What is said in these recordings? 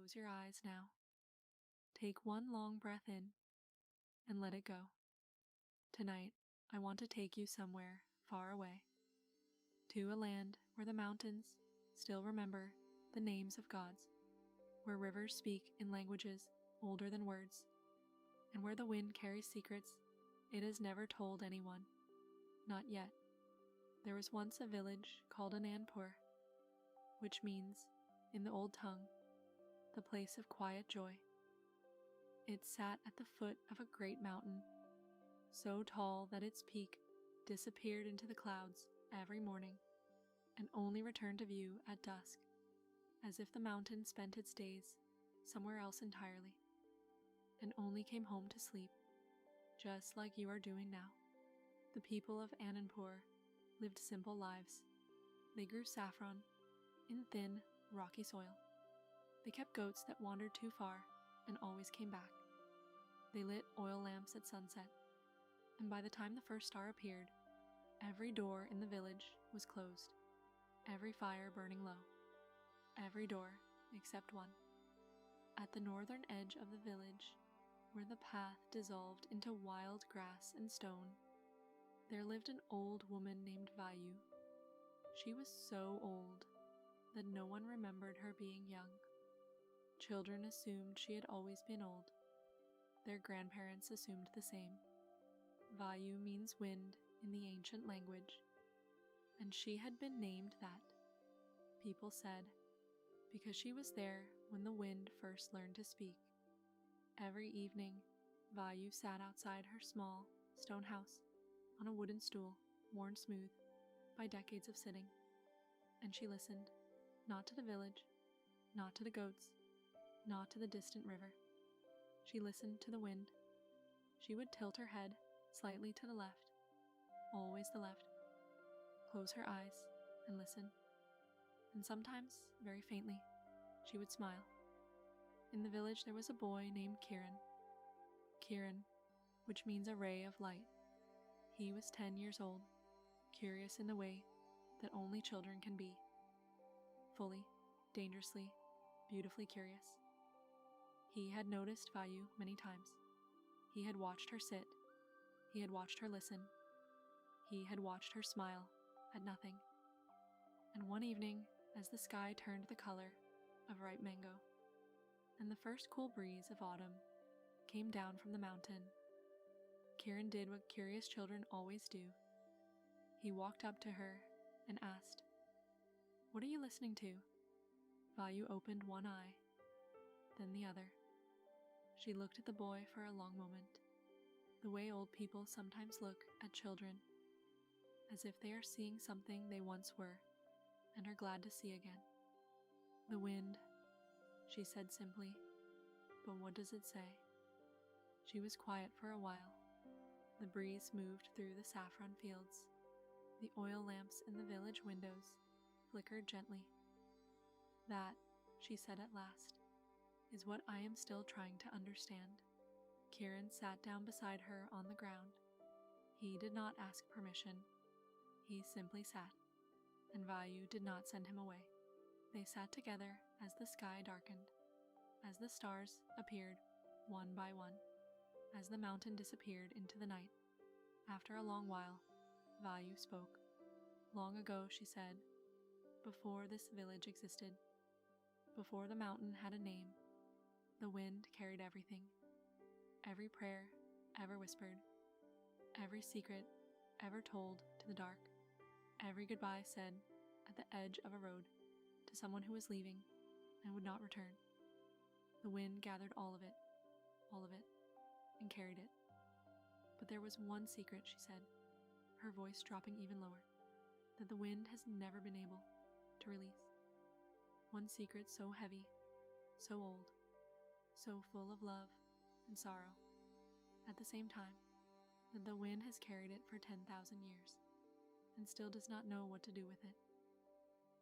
Close your eyes now. Take one long breath in and let it go. Tonight, I want to take you somewhere far away, to a land where the mountains still remember the names of gods, where rivers speak in languages older than words, and where the wind carries secrets it has never told anyone, not yet. There was once a village called Anandpur, which means, in the old tongue, the place of quiet joy. It sat at the foot of a great mountain, so tall that its peak disappeared into the clouds every morning and only returned to view at dusk, as if the mountain spent its days somewhere else entirely, and only came home to sleep, just like you are doing now. The people of Anandpur lived simple lives. They grew saffron in thin, rocky soil. They kept goats that wandered too far and always came back. They lit oil lamps at sunset, and by the time the first star appeared, every door in the village was closed, every fire burning low, every door except one. At the northern edge of the village, where the path dissolved into wild grass and stone, there lived an old woman named Vayu. She was so old that no one remembered her being young. Children assumed she had always been old. Their grandparents assumed the same. Vayu means wind in the ancient language, and she had been named that, people said, because she was there when the wind first learned to speak. Every evening, Vayu sat outside her small stone house on a wooden stool worn smooth by decades of sitting, and she listened, not to the village, not to the goats, not to the distant river. She listened to the wind. She would tilt her head slightly to the left, always the left, close her eyes and listen, and sometimes, very faintly, she would smile. In the village there was a boy named Kiran. Kiran, which means a ray of light. He was 10 years old, curious in the way that only children can be. Fully, dangerously, beautifully curious. He had noticed Vayu many times. He had watched her sit. He had watched her listen. He had watched her smile at nothing. And one evening, as the sky turned the color of ripe mango, and the first cool breeze of autumn came down from the mountain, Kiran did what curious children always do. He walked up to her and asked, "What are you listening to?" Vayu opened one eye, then the other. She looked at the boy for a long moment, the way old people sometimes look at children, as if they are seeing something they once were and are glad to see again. "The wind," she said simply, but what does it say? She was quiet for a while. The breeze moved through the saffron fields. The oil lamps in the village windows flickered gently. "That," she said at last, "is what I am still trying to understand." Kiran sat down beside her on the ground. He did not ask permission. He simply sat, and Vayu did not send him away. They sat together as the sky darkened, as the stars appeared one by one, as the mountain disappeared into the night. After a long while, Vayu spoke. "Long ago," she said, "before this village existed, before the mountain had a name, the wind carried everything. Every prayer ever whispered, every secret ever told to the dark, every goodbye said at the edge of a road to someone who was leaving and would not return. The wind gathered all of it, and carried it. But there was one secret," she said, her voice dropping even lower, "that the wind has never been able to release. One secret so heavy, so old, so full of love and sorrow, at the same time, that the wind has carried it for 10,000 years, and still does not know what to do with it."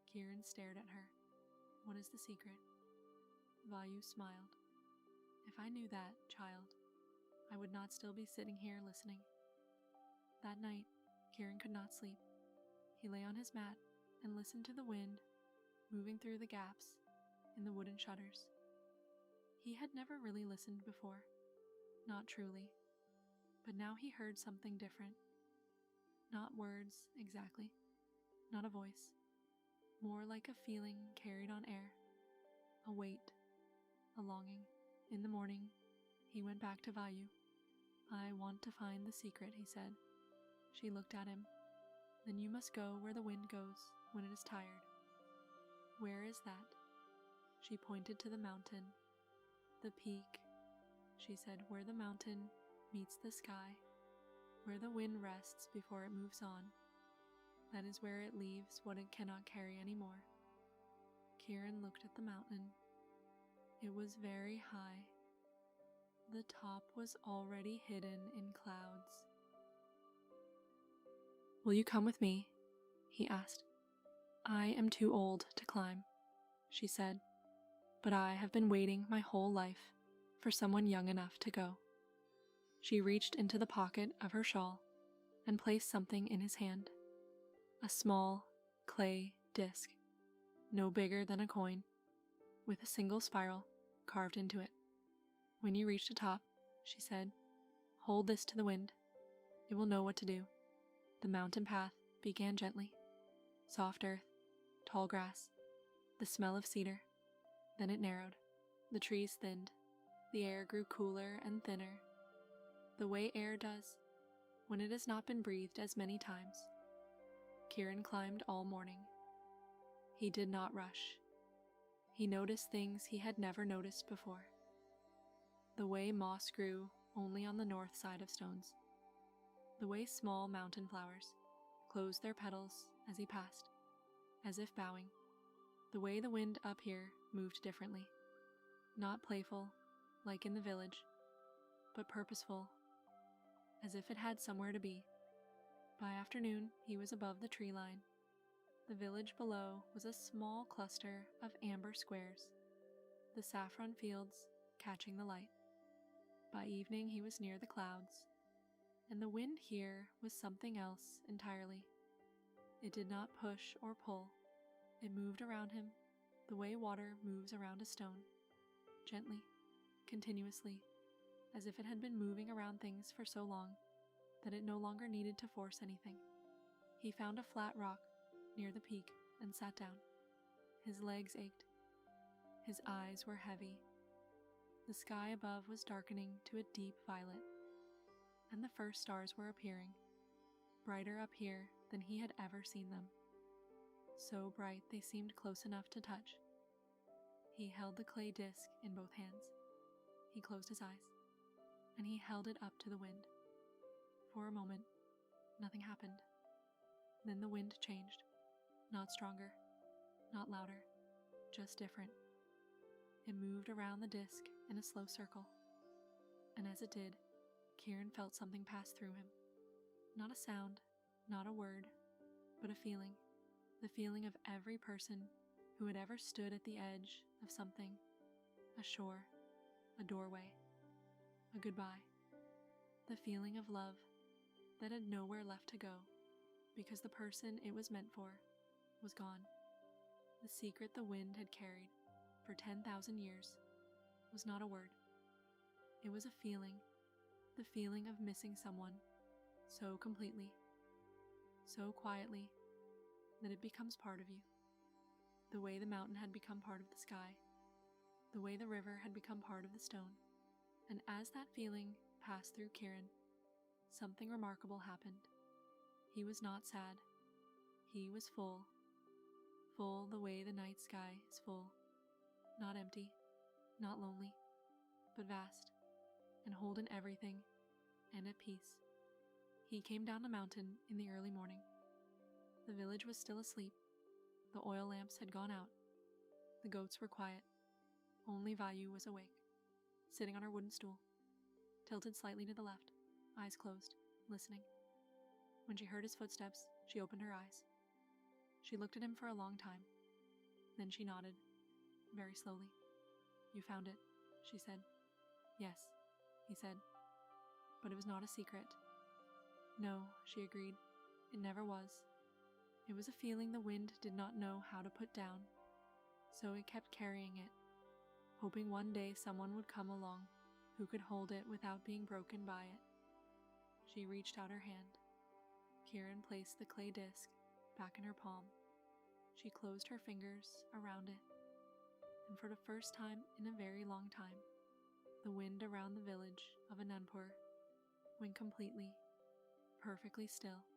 Kiran stared at her. "What is the secret?" Vayu smiled. "If I knew that, child, I would not still be sitting here listening." That night, Kiran could not sleep. He lay on his mat and listened to the wind moving through the gaps in the wooden shutters. He had never really listened before, not truly, but now he heard something different. Not words exactly, not a voice, more like a feeling carried on air, a weight, a longing. In the morning, he went back to Vayu. "I want to find the secret," he said. She looked at him. "Then you must go where the wind goes when it is tired." "Where is that?" She pointed to the mountain. "The peak," she said, "where the mountain meets the sky, where the wind rests before it moves on. That is where it leaves what it cannot carry anymore." Kiran looked at the mountain. It was very high. The top was already hidden in clouds. "Will you come with me?" he asked. "I am too old to climb," she said, "but I have been waiting my whole life for someone young enough to go." She reached into the pocket of her shawl and placed something in his hand. A small clay disc, no bigger than a coin, with a single spiral carved into it. "When you reach the top," she said, "hold this to the wind. It will know what to do." The mountain path began gently. Soft earth, tall grass, the smell of cedar. Then it narrowed. The trees thinned. The air grew cooler and thinner, the way air does when it has not been breathed as many times. Kiran climbed all morning. He did not rush. He noticed things he had never noticed before. The way moss grew only on the north side of stones. The way small mountain flowers closed their petals as he passed, as if bowing. The way the wind up here moved differently. Not playful, like in the village, but purposeful, as if it had somewhere to be. By afternoon, he was above the tree line. The village below was a small cluster of amber squares, the saffron fields catching the light. By evening, he was near the clouds, and the wind here was something else entirely. It did not push or pull. It moved around him the way water moves around a stone, gently, continuously, as if it had been moving around things for so long that it no longer needed to force anything. He found a flat rock near the peak and sat down. His legs ached. His eyes were heavy. The sky above was darkening to a deep violet, and the first stars were appearing, brighter up here than he had ever seen them. So bright they seemed close enough to touch. He held the clay disc in both hands. He closed his eyes, and he held it up to the wind. For a moment, nothing happened. Then the wind changed. Not stronger, not louder, just different. It moved around the disc in a slow circle, and as it did, Kiran felt something pass through him. Not a sound, not a word, but a feeling. The feeling of every person who had ever stood at the edge of something, a shore, a doorway, a goodbye. The feeling of love that had nowhere left to go because the person it was meant for was gone. The secret the wind had carried for 10,000 years was not a word. It was a feeling, the feeling of missing someone so completely, so quietly, that it becomes part of you. The way the mountain had become part of the sky, the way the river had become part of the stone. And as that feeling passed through Kiran, something remarkable happened. He was not sad. He was full. Full the way the night sky is full. Not empty, not lonely, but vast, and holding everything, and at peace. He came down the mountain in the early morning. The village was still asleep. The oil lamps had gone out. The goats were quiet. Only Vayu was awake, sitting on her wooden stool, tilted slightly to the left, eyes closed, listening. When she heard his footsteps, she opened her eyes. She looked at him for a long time. Then she nodded, very slowly. "You found it," she said. "Yes," he said. "But it was not a secret." "No," she agreed. "It never was. It was a feeling the wind did not know how to put down, so it kept carrying it, hoping one day someone would come along who could hold it without being broken by it. She reached out her hand. Kiran placed the clay disc back in her palm. She closed her fingers around it, and for the first time in a very long time, the wind around the village of Anandpur went completely, perfectly still.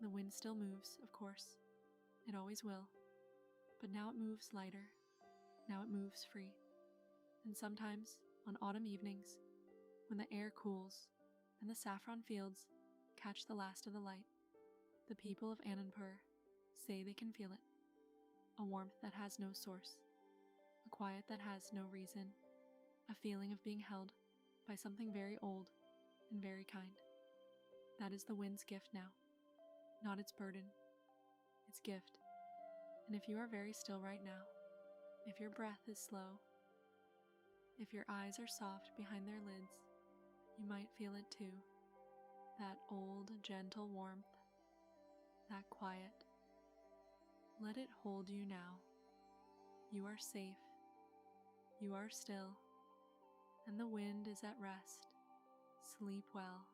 The wind still moves, of course. It always will. But now it moves lighter. Now it moves free. And sometimes, on autumn evenings, when the air cools and the saffron fields catch the last of the light, the people of Anandpur say they can feel it. A warmth that has no source. A quiet that has no reason. A feeling of being held by something very old and very kind. That is the wind's gift now. Not its burden. Its gift. And if you are very still right now, if your breath is slow, if your eyes are soft behind their lids, you might feel it too. That old, gentle warmth. That quiet. Let it hold you now. You are safe. You are still. And the wind is at rest. Sleep well.